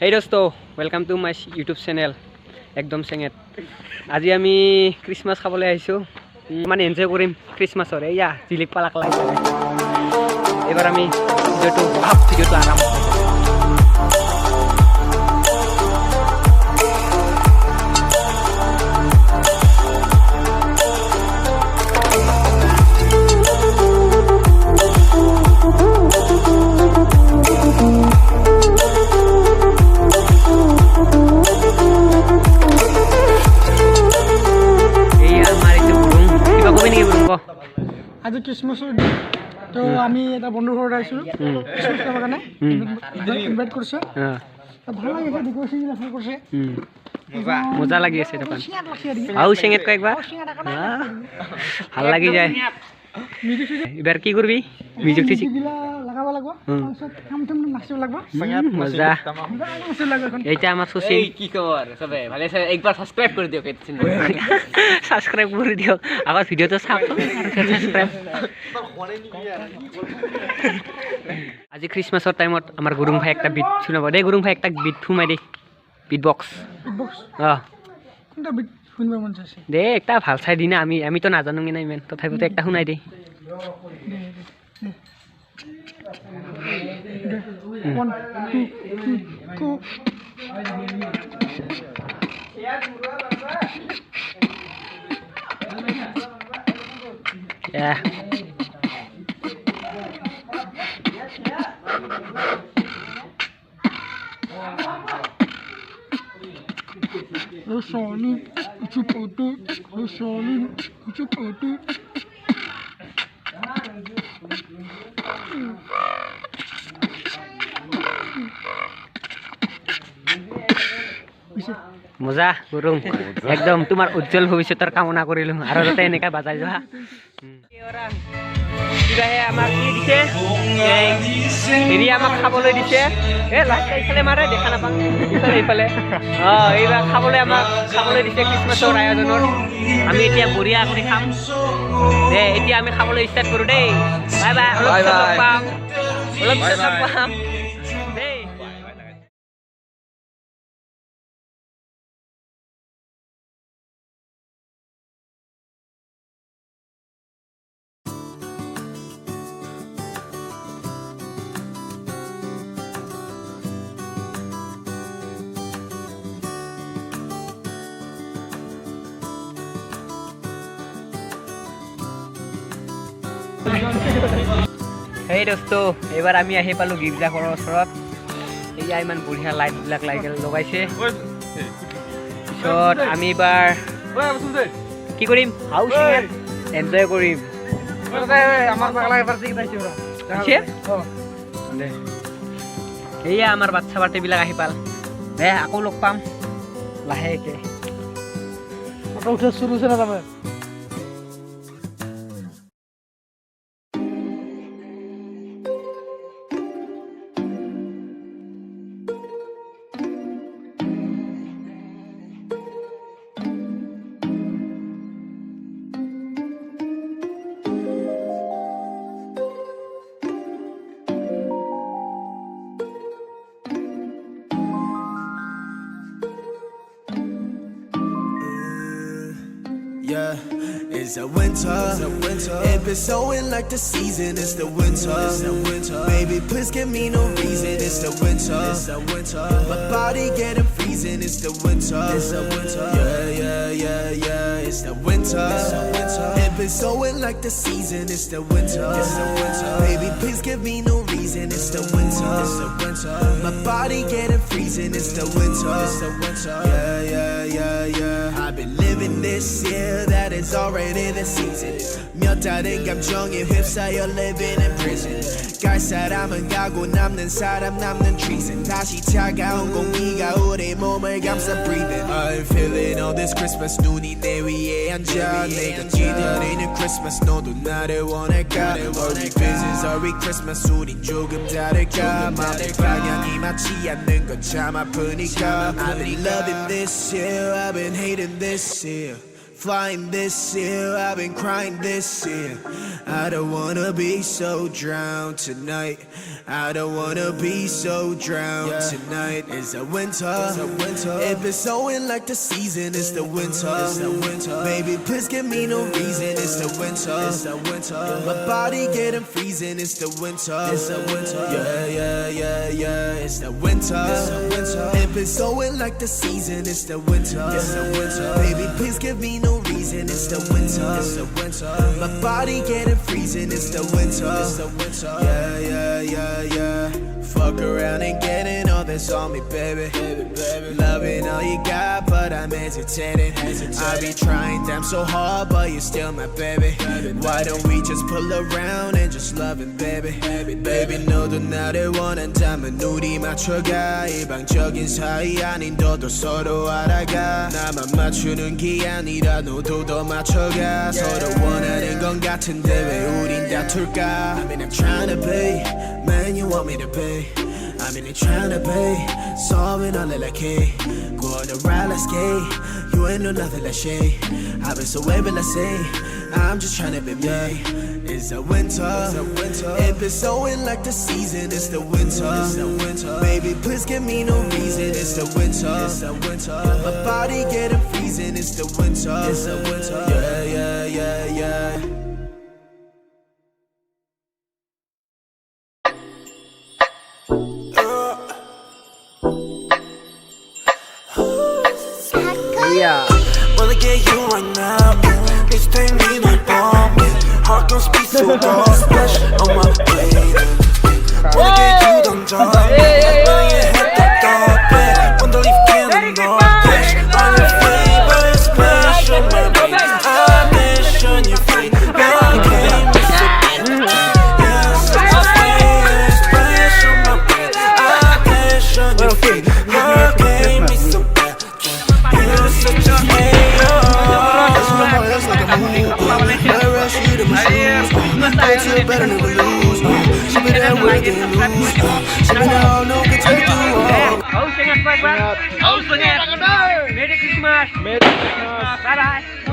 Hey dosto, welcome to my YouTube channel. একদম চেঙেত আজি আমি ক্রিসমাস খাবলৈ আহিছো মানে এনজয় কৰিম ক্রিসমাসৰ এয়া জিলিক পালাক লাগে এবাৰ আমি ভিডিওটো আৰম্ভ आज क्रिसमस तो আমি এটা বন্ধুৰ ঘৰত আহিছো ক্ৰিসমাস খাবৰ কাৰণে ইনভাইট কৰিছে ভাল লাগিছে ডেকোৰেশন বিলাক কৰিছে মজা লাগি আছে তখন আউ চেঙেত কয়েকবার ভাল লাগি যায় এবার কি করবি মিউজিক টিচিক লাগাব লাগব কাম টাম নাচিব লাগব মজা এইটা আমার সুশীল কি খবর সবে ভালো আছে একবার সাবস্ক্রাইব করে দিও কেতছেন সাবস্ক্রাইব করে দিও আবার ভিডিওতে চাপ সাবস্ক্রাইব আজি ক্রিসমাসৰ টাইমত আমাৰ গুৰুং ভাই একটা বিট শুনাব দে গুৰুং ভাই একটা বিট ফুমাই দে বিট বক্স কোনটা বিট শুনবা মন আছে দে একটা ভাল চাই দিনা আমি তো নাজানো না ইমান তথাপিতো একটা শুনাই দে 1 2 3 go yeah Sony, Chupotu, Sony, Chupotu. মজা গুৰুং একদম তোমাৰ উজ্জ্বল ভৱিষ্যতৰ কামনা কৰিলো আৰু যাতে এনেকা বাজাই যোৱা কিবাহে আমাক কি দিছে হেৰি আমাক খাবলৈ দিছে লাইট এইফালে মাৰে দেখা নাপাওঁ এইফালে এইবাৰ আমাক খাবলৈ দিছে ক্ৰিসমাছৰ আয়োজনৰ আমি এতিয়া বঢ়িয়া কৰি খাম দে এতিয়া আমি খাবলৈ ষ্টাৰ্ট কৰোঁ দেই বাই বাই অলপ পাম দেই Hey dosto, এবাৰ আমি আহি পালো গিৰ্জাঘৰৰ ওচৰত এইয়া ইমান বঢ়িয়া লাইট বিলাক লগাইছে পিছত আমি এবাৰ কি কৰিম হাউচ এনজয় কৰিম আমার পাগলা এবার ঠিক আছে ওরা এইয়া আমাৰ বাচ্চা বাটি বিলাক আহি পাল দে আকৌ লগ পাম লাহেকে ফটো উঠা শুরু হইছে না তবে Yeah, it's a winter. It been snowing like the season. It's the winter. Baby, please give me no reason. It's the winter. My body getting freezing. It's the winter. Yeah. It's the winter. It been snowing like the season. It's the winter. Baby, please give me no reason. It's the winter. My body getting freezing. It's the winter. Yeah. I've been living this year. That is already the season. 몇 달은 감정에 휩싸여 living in prison. 갈 사람은 가고 남는 사람 남는 treason. 다시 차가운 공기가 우리 몸을 감싸 breathing. I'm feeling all this Christmas 눈이 내 위에 앉아 내가 기다리는 Christmas 너도 나를 원할까? Merry Christmas, Merry Christmas 우린 조금 다를까? 마음의 방향이 맞지 않는 건 참 아프니까. I've been loving this year, I've been hating this year. Flying this year, I've been crying this year. I don't wanna be so drowned tonight. I don't wanna be so drowned tonight. It's the winter. If it's snowing like the season, it's the winter. Baby, please give me no reason. It's the winter. My body getting freezing. It's the winter. Yeah. It's the winter. If it's snowing like the season, it's the winter. Baby, please give me no reason. It's the winter. My body getting freezing. It's the winter. Yeah. Fuck around and getting all this on me, baby. Loving all you got, but I'm hesitating. I be trying damn so hard, but you're still my baby. Why don't we just pull around and just love it, baby? Baby, 너도 나를 원한다면 우리 맞춰가. 일방적인 사이 아닌 너도 서로 알아가. 나만 맞추는 게 아니라 너도 더 맞춰가. 서로 원하는 건 같은데 왜 우린 다툴까? I mean I'm trying to be, man you want me to be. I mean, they tryna pay, solving all of that K. Go on the ride, let's skate. You ain't know nothing like shade. I've been so able to say, I'm just tryna be me. It's the winter. If it's snowing like the season, it's the winter. Baby, please give me no reason. It's the winter. My body getting freezing. It's the winter. Yeah. Wanna get you right now. It's take me no bomb. Heart gon' speak so raw. Splash on my plate. Wanna get you done job. Running your head up. Wanna leave cannon on. Flash on your flavor. Splash on my plate. I mention your fate. Now came with the beat. Splash on my plate. I mention your fate. Now came with the such a hater. I rush you to my shoes. I feel better never lose. She be there with the lose. She be there, no can take you all. Hãy subscribe cho kênh Ghiền Mì Gõ để không bỏ lỡ những video hấp dẫn. Merry Christmas. Bye bye.